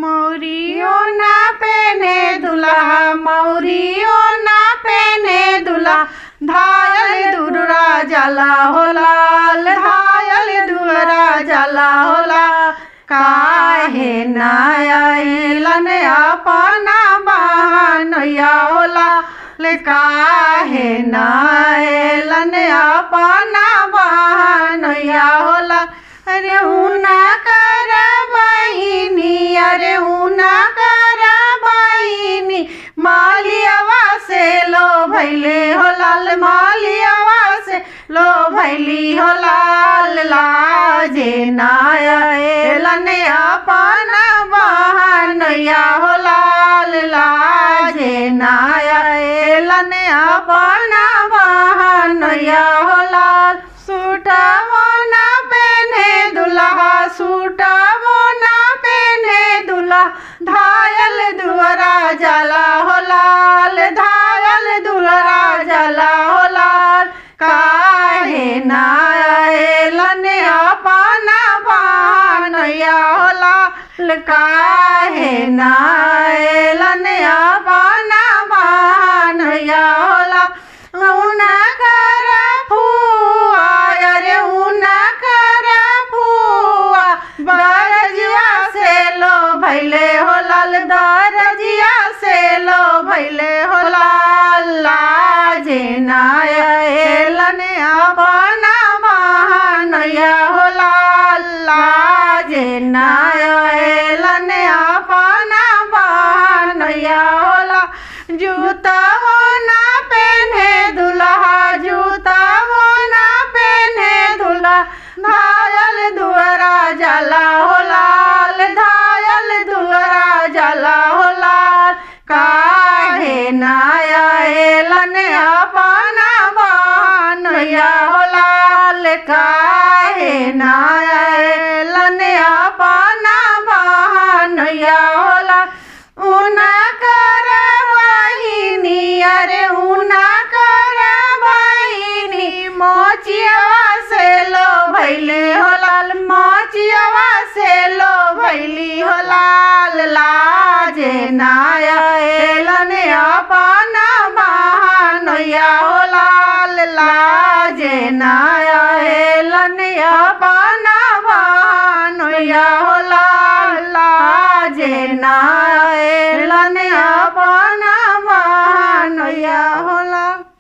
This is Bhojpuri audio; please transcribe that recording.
मौरियो ना पहने दुल्हा मौरियो ना पहने दुल्हा धायल दुर्रा जला हो लाल धायल दुर्रा जला हो लाल काहे ना आइलन अपना बहनोइया हो लाल काहे ना आइलन अपना बहनोइया हो लाल अरे उना कर बहिनी अरे उना कर बहिनी मालियावा से लो भैले हो लाल मालियावा से लो भैली हो लाल लाजे नायलन अपना बहनोइया हो लाल लाजे नायलन अपना बहनोइया हो लाल सूटवो ना पहने दुल्हा सूटवो ना पहने दुल्हा धायल दुअरा जला हो लाल धायल दुअरा जला हो लाल काहे ना आइलन अपना बहनोइया हो लाल काहे ना आइलन अपना बहनोइया हो लाल उना कर फुआ अरे उना कर फुआ दरजिया से लो भैले हो लाल दरजिया से लो भैले हो लाल लाजे नायलन अपना बहनोइया हो लाल लाजे नायलन अपना बहनोइया हो लाल जूता हो ना पहने दुल्हा जूता हो ना पहने दुल्हा धायल दुअरा जला हो लाल धायल दुअरा जला हो लाल काहे ना आइलन अपना बहनोइया हो लाल काहे ना आइलन अपना बहनोइया हो लाल उना कर बहिनी अरे उना कर बहिनी मोचियावा से लो भैले हो लाल मोचियावा से लो भैली हो लाल लाजे नायलन अपना बहनोइया हो लाल लाजे नायलन अपना बहनोइया हो लाल लाजे नायलन